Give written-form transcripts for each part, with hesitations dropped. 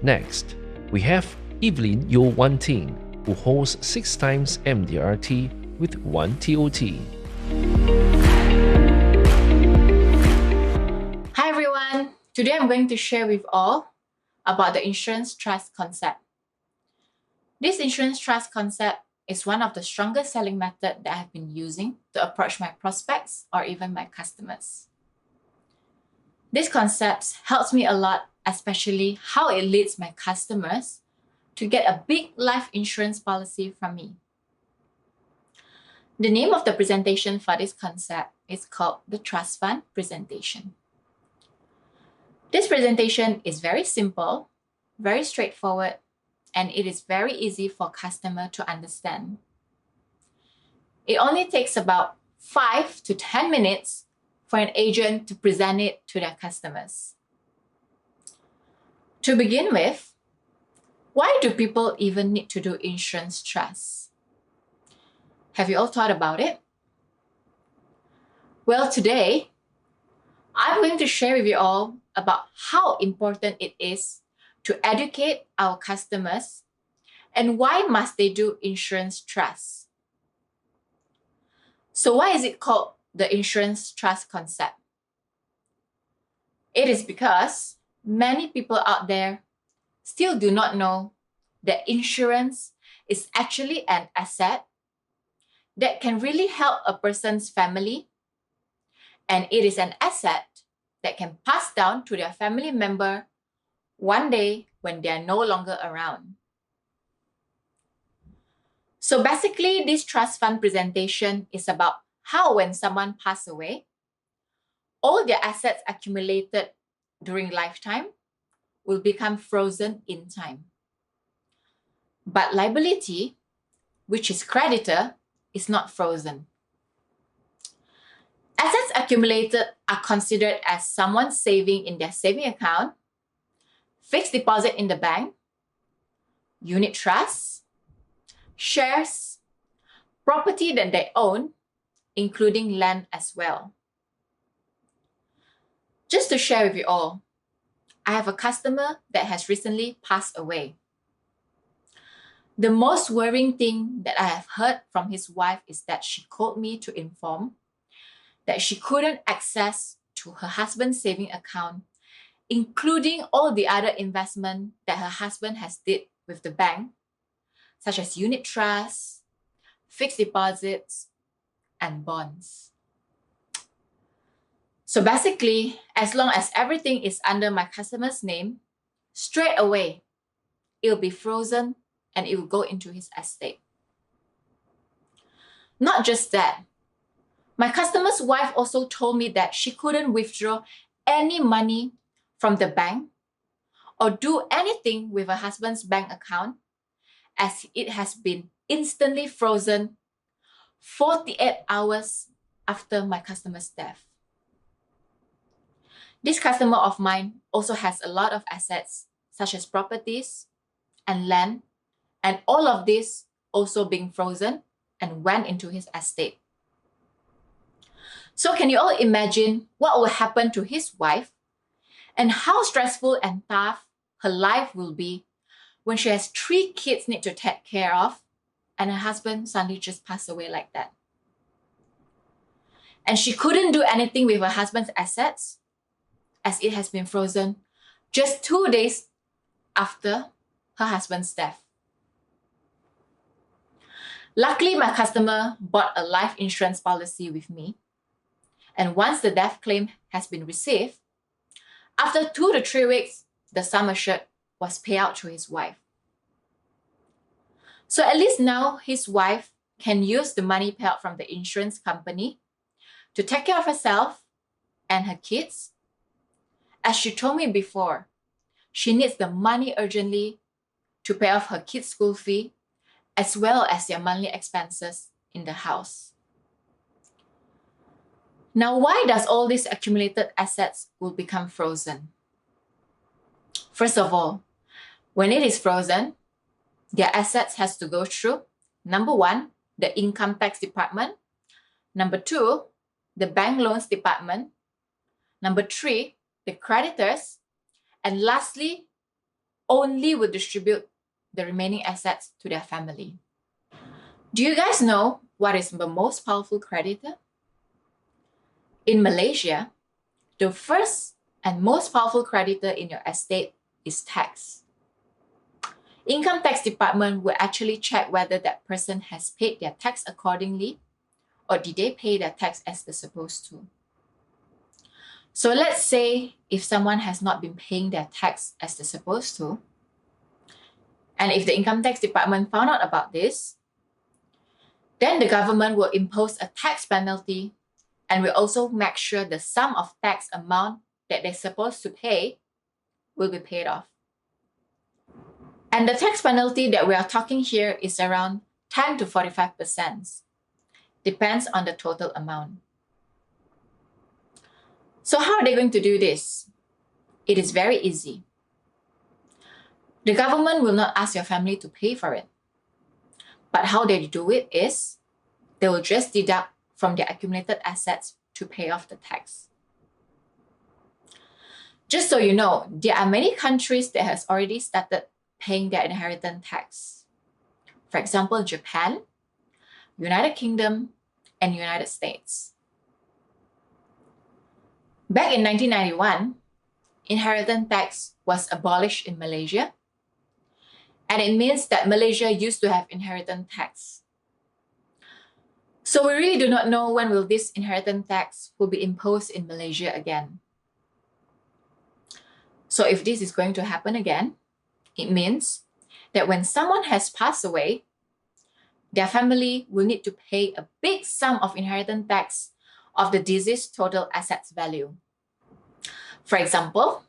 Next, we have Evelyn Ting, who holds 6 times MDRT with 1 TOT. Hi everyone! Today I'm going to share with all about the insurance trust concept. This insurance trust concept is one of the strongest selling methods that I have been using to approach my prospects or even my customers. This concept helps me a lot, especially how it leads my customers to get a big life insurance policy from me. The name of the presentation for this concept is called the Trust Fund Presentation. This presentation is very simple, very straightforward, and it is very easy for customer to understand. It only takes about 5 to 10 minutes for an agent to present it to their customers. To begin with, why do people even need to do insurance trusts? Have you all thought about it? Well, today, I'm going to share with you all about how important it is to educate our customers and why must they do insurance trusts. So why is it called the insurance trust concept? It is because many people out there still do not know that insurance is actually an asset that can really help a person's family, and it is an asset that can pass down to their family member one day when they are no longer around. So basically, this trust fund presentation is about how when someone passes away, all their assets accumulated during lifetime will become frozen in time. But liability, which is creditor, is not frozen. Assets accumulated are considered as someone saving in their saving account, fixed deposit in the bank, unit trusts, shares, property that they own, including land as well. Just to share with you all, I have a customer that has recently passed away. The most worrying thing that I have heard from his wife is that she called me to inform that she couldn't access to her husband's saving account, including all the other investment that her husband has did with the bank, such as unit trusts, fixed deposits, and bonds. So basically, as long as everything is under my customer's name, straight away, it will be frozen and it will go into his estate. Not just that, my customer's wife also told me that she couldn't withdraw any money from the bank or do anything with her husband's bank account as it has been instantly frozen 48 hours after my customer's death. This customer of mine also has a lot of assets such as properties and land, and all of this also being frozen and went into his estate. So can you all imagine what will happen to his wife and how stressful and tough her life will be when she has 3 kids need to take care of and her husband suddenly just passed away like that. And she couldn't do anything with her husband's assets as it has been frozen just 2 days after her husband's death. Luckily, my customer bought a life insurance policy with me. And once the death claim has been received, after 2 to 3 weeks, the sum assured was paid out to his wife. So at least now his wife can use the money paid out from the insurance company to take care of herself and her kids. As she told me before, she needs the money urgently to pay off her kids' school fee as well as their monthly expenses in the house. Now, why does all these accumulated assets will become frozen? First of all, when it is frozen, their assets has to go through, number 1, the income tax department, number 2, the bank loans department, number 3, the creditors, and lastly, only will distribute the remaining assets to their family. Do you guys know what is the most powerful creditor? In Malaysia, the first and most powerful creditor in your estate is tax. Income tax department will actually check whether that person has paid their tax accordingly, or did they pay their tax as they're supposed to. So let's say if someone has not been paying their tax as they're supposed to, and if the income tax department found out about this, then the government will impose a tax penalty and will also make sure the sum of tax amount that they're supposed to pay will be paid off. And the tax penalty that we are talking here is around 10 to 45%. Depends on the total amount. So how are they going to do this? It is very easy. The government will not ask your family to pay for it. But how they do it is they will just deduct from their accumulated assets to pay off the tax. Just so you know, there are many countries that has already started paying their inheritance tax. For example, Japan, United Kingdom, and United States. Back in 1991, inheritance tax was abolished in Malaysia, and it means that Malaysia used to have inheritance tax. So we really do not know when will this inheritance tax will be imposed in Malaysia again. So if this is going to happen again, it means that when someone has passed away, their family will need to pay a big sum of inheritance tax of the deceased's total assets value. For example,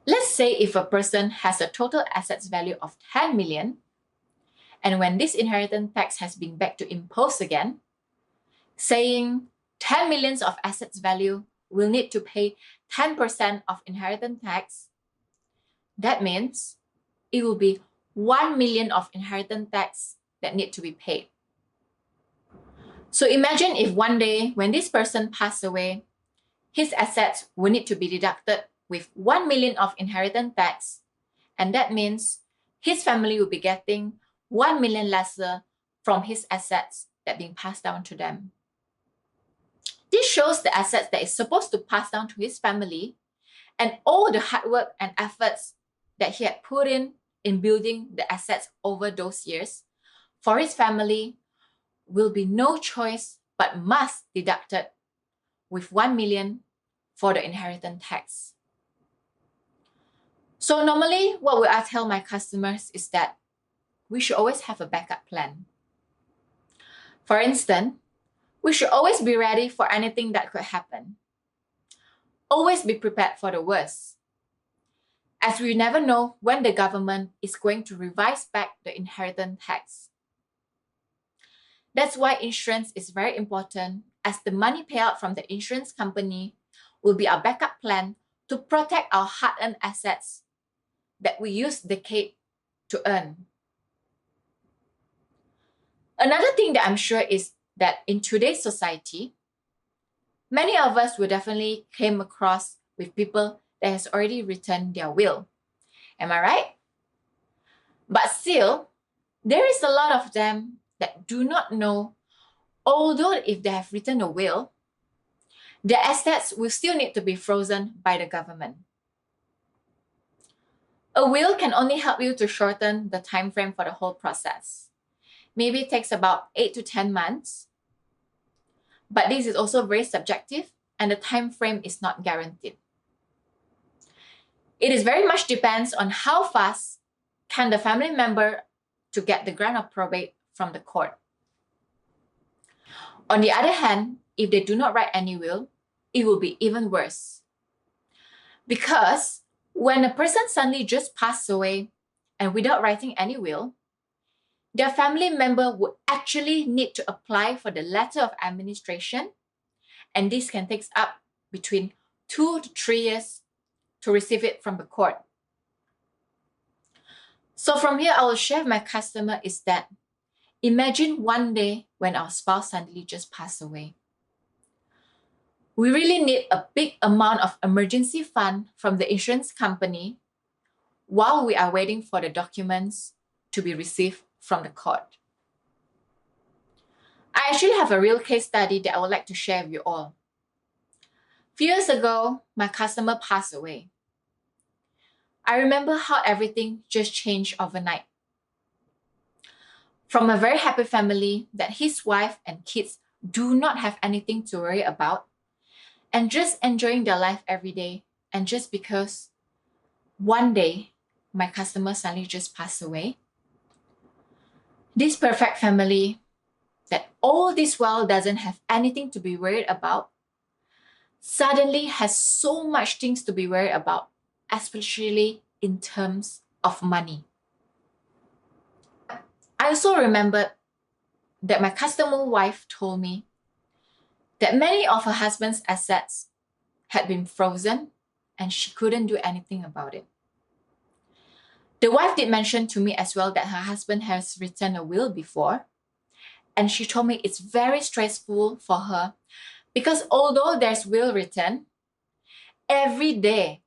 let's say if a person has a total assets value of 10 million, and when this inheritance tax has been back to impose again, saying 10 millions of assets value will need to pay 10% of inheritance tax, that means it will be 1 million of inheritance tax that need to be paid. So imagine if one day when this person passed away, his assets will need to be deducted with 1 million of inheritance tax, and that means his family will be getting 1 million lesser from his assets that being passed down to them. This shows the assets that is supposed to pass down to his family and all the hard work and efforts that he had put in building the assets over those years for his family will be no choice but must deducted with 1 million for the inheritance tax. So normally what will I tell my customers is that we should always have a backup plan. For instance, we should always be ready for anything that could happen. Always be prepared for the worst, as we never know when the government is going to revise back the inheritance tax. That's why insurance is very important, as the money payout from the insurance company will be our backup plan to protect our hard-earned assets that we use decades to earn. Another thing that I'm sure is that in today's society, many of us will definitely came across with people that has already written their will. Am I right? But still, there is a lot of them that do not know, although if they have written a will, their assets will still need to be frozen by the government. A will can only help you to shorten the time frame for the whole process. Maybe it takes about 8 to 10 months. But this is also very subjective and the time frame is not guaranteed. It is very much depends on how fast can the family member to get the grant of probate from the court. On the other hand, if they do not write any will, it will be even worse. Because when a person suddenly just passed away and without writing any will, their family member would actually need to apply for the letter of administration, and this can take up between 2 to 3 years to receive it from the court. So from here, I will share with my customer is that imagine one day when our spouse suddenly just passed away. We really need a big amount of emergency fund from the insurance company, while we are waiting for the documents to be received from the court. I actually have a real case study that I would like to share with you all. A few years ago, my customer passed away. I remember how everything just changed overnight. From a very happy family that his wife and kids do not have anything to worry about and just enjoying their life every day, and just because one day my customer suddenly just passed away. This perfect family that all this while doesn't have anything to be worried about suddenly has so much things to be worried about, especially in terms of money. I also remembered that my customer wife told me that many of her husband's assets had been frozen and she couldn't do anything about it. The wife did mention to me as well that her husband has written a will before, and she told me it's very stressful for her because although there's will written, every day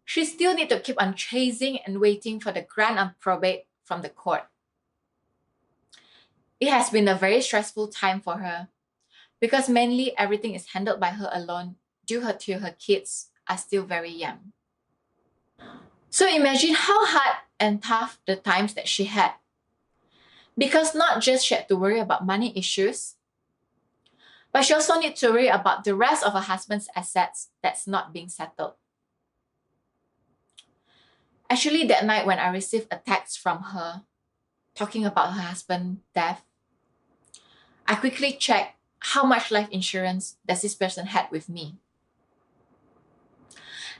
she still need to keep on chasing and waiting for the grant on probate from the court. It has been a very stressful time for her because mainly everything is handled by her alone due to her kids are still very young. So imagine how hard and tough the times that she had, because not just she had to worry about money issues, but she also need to worry about the rest of her husband's assets that's not being settled. Actually, that night when I received a text from her talking about her husband's death, I quickly checked how much life insurance does this person had with me.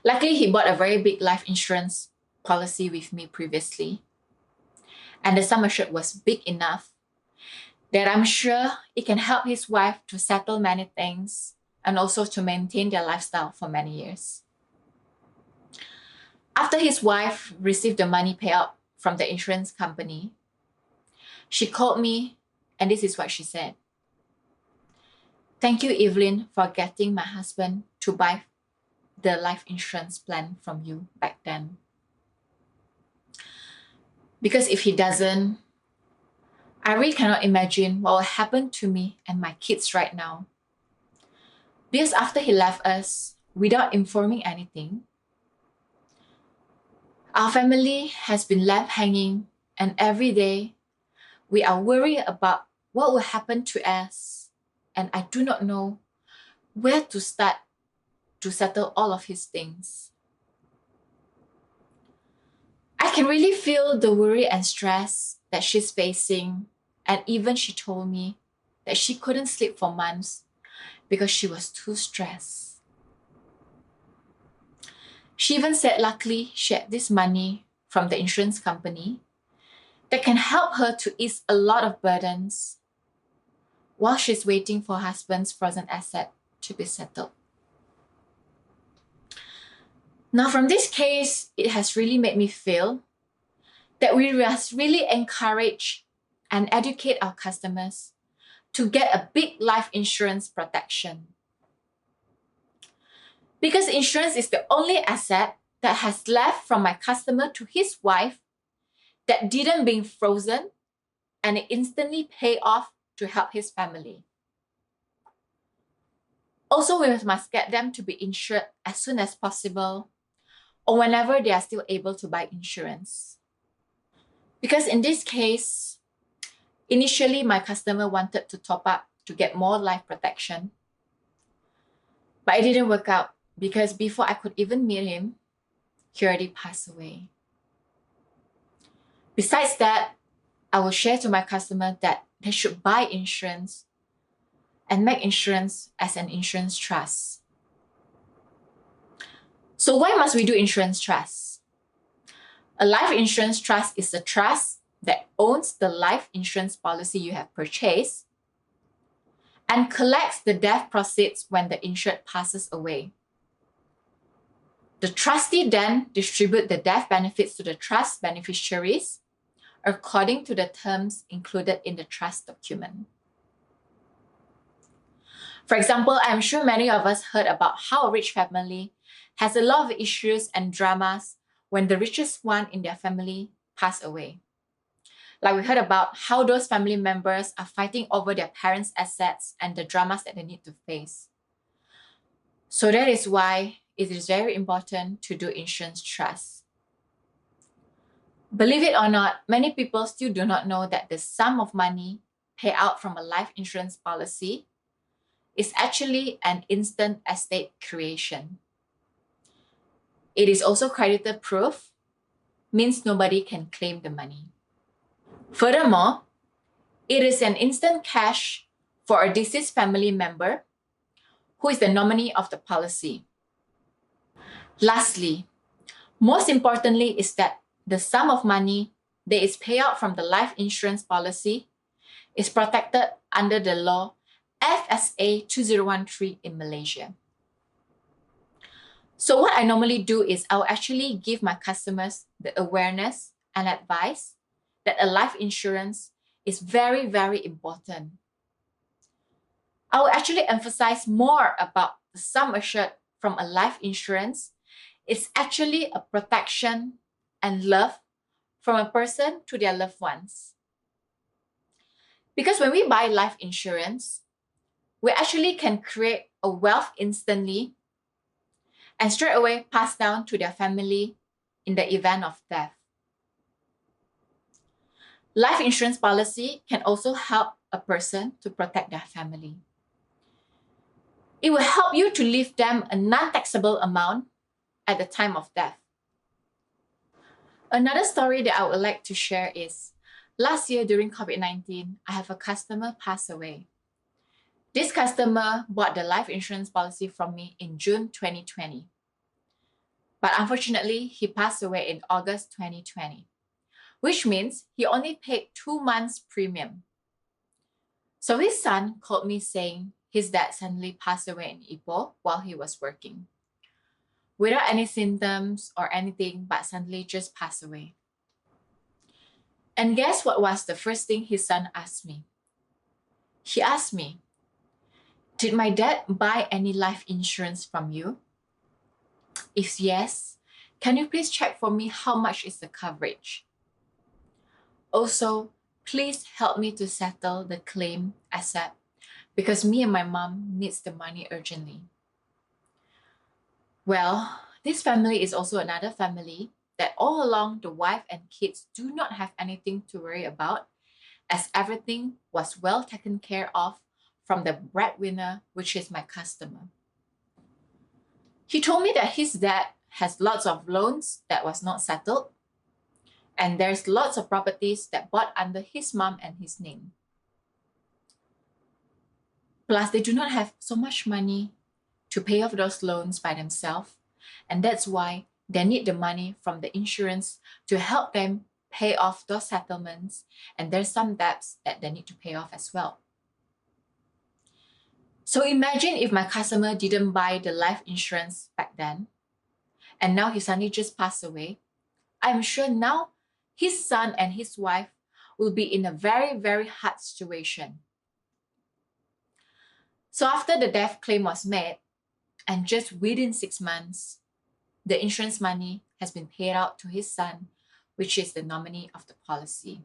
Luckily, he bought a very big life insurance policy with me previously, and the sum assured was big enough that I'm sure it can help his wife to settle many things and also to maintain their lifestyle for many years. After his wife received the money payout from the insurance company, she called me and this is what she said. "Thank you, Evelyn, for getting my husband to buy the life insurance plan from you back then. Because if he doesn't, I really cannot imagine what will happen to me and my kids right now. Because after he left us, without informing anything, our family has been left hanging, and every day we are worried about what will happen to us, and I do not know where to start to settle all of his things." I can really feel the worry and stress that she's facing, and even she told me that she couldn't sleep for months because she was too stressed. She even said luckily she had this money from the insurance company that can help her to ease a lot of burdens while she's waiting for her husband's frozen asset to be settled. Now, from this case, it has really made me feel that we must really encourage and educate our customers to get a big life insurance protection. Because insurance is the only asset that has left from my customer to his wife that didn't being frozen, and it instantly pay off to help his family. Also, we must get them to be insured as soon as possible or whenever they are still able to buy insurance. Because in this case, initially my customer wanted to top up to get more life protection, but it didn't work out because before I could even meet him, he already passed away. Besides that, I will share to my customer that they should buy insurance and make insurance as an insurance trust. So why must we do insurance trust? A life insurance trust is a trust that owns the life insurance policy you have purchased and collects the death proceeds when the insured passes away. The trustee then distributes the death benefits to the trust beneficiaries according to the terms included in the trust document. For example, I'm sure many of us heard about how a rich family has a lot of issues and dramas when the richest one in their family pass away. Like we heard about how those family members are fighting over their parents' assets and the dramas that they need to face. So that is why it is very important to do insurance trusts. Believe it or not, many people still do not know that the sum of money paid out from a life insurance policy is actually an instant estate creation. It is also creditor proof, means nobody can claim the money. Furthermore, it is an instant cash for a deceased family member who is the nominee of the policy. Lastly, most importantly is that the sum of money that is paid out from the life insurance policy is protected under the law FSA 2013 in Malaysia. So what I normally do is I'll actually give my customers the awareness and advice that a life insurance is very, very important. I will actually emphasize more about the sum assured from a life insurance. It's actually a protection and love from a person to their loved ones. Because when we buy life insurance, we actually can create a wealth instantly and straight away pass down to their family in the event of death. Life insurance policy can also help a person to protect their family. It will help you to leave them a non-taxable amount at the time of death. Another story that I would like to share is, last year during COVID-19, I have a customer pass away. This customer bought the life insurance policy from me in June 2020. But unfortunately, he passed away in August 2020, which means he only paid 2 months premium. So his son called me saying his dad suddenly passed away in Ipoh while he was working, without any symptoms or anything, but suddenly just passed away. And guess what was the first thing his son asked me? He asked me, "Did my dad buy any life insurance from you? If yes, can you please check for me how much is the coverage? Also, please help me to settle the claim ASAP because me and my mom needs the money urgently." Well, this family is also another family that all along the wife and kids do not have anything to worry about, as everything was well taken care of from the breadwinner, which is my customer. He told me that his dad has lots of loans that was not settled, and there's lots of properties that bought under his mom and his name. Plus, they do not have so much money to pay off those loans by themselves, and that's why they need the money from the insurance to help them pay off those settlements, and there's some debts that they need to pay off as well. So imagine if my customer didn't buy the life insurance back then, and now he suddenly just passed away. I'm sure now his son and his wife will be in a very, very hard situation. So after the death claim was made, and just within 6 months, the insurance money has been paid out to his son, which is the nominee of the policy.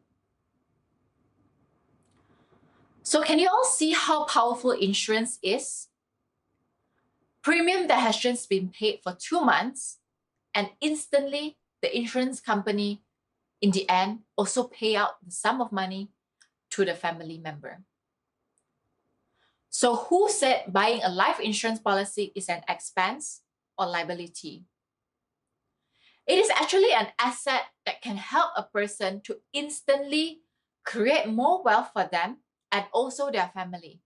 So can you all see how powerful insurance is? Premium that has just been paid for 2 months, and instantly the insurance company in the end also pay out the sum of money to the family member. So who said buying a life insurance policy is an expense or liability? It is actually an asset that can help a person to instantly create more wealth for them and also their family.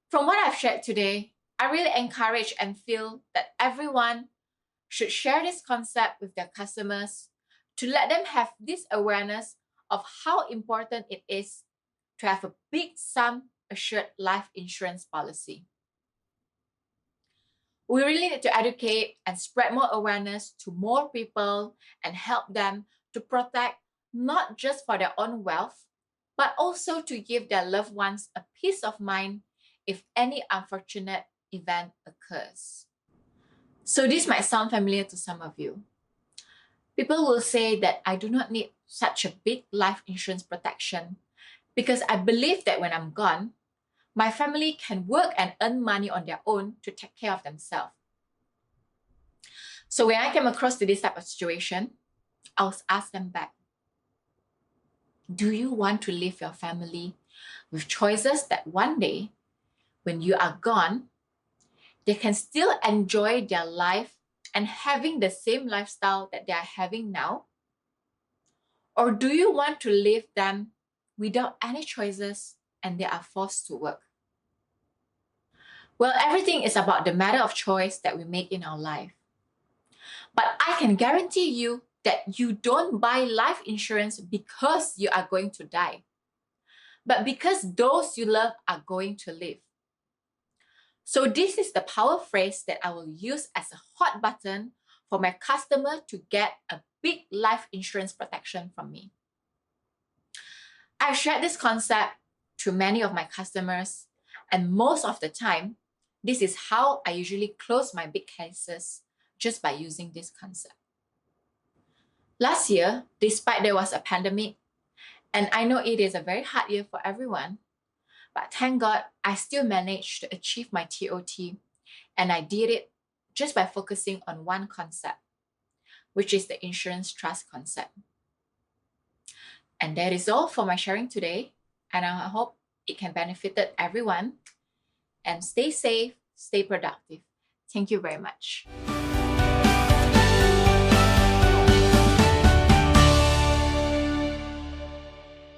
From what I've shared today, I really encourage and feel that everyone should share this concept with their customers to let them have this awareness of how important it is to have a big sum assured life insurance policy. We really need to educate and spread more awareness to more people and help them to protect not just for their own wealth, but also to give their loved ones a peace of mind if any unfortunate event occurs. So this might sound familiar to some of you. People will say that I do not need such a big life insurance protection because I believe that when I'm gone, my family can work and earn money on their own to take care of themselves. So when I came across to this type of situation, I was asked them back, do you want to leave your family with choices that one day, when you are gone, they can still enjoy their life and having the same lifestyle that they are having now? Or do you want to leave them without any choices and they are forced to work? Well, everything is about the matter of choice that we make in our life. But I can guarantee you that you don't buy life insurance because you are going to die, but because those you love are going to live. So this is the power phrase that I will use as a hot button for my customer to get a big life insurance protection from me. I've shared this concept to many of my customers, and most of the time, this is how I usually close my big cases, just by using this concept. Last year, despite there was a pandemic, and I know it is a very hard year for everyone, but thank God I still managed to achieve my TOT, and I did it just by focusing on one concept, which is the insurance trust concept. And that is all for my sharing today, and I hope it can benefit everyone. And stay safe, stay productive. Thank you very much.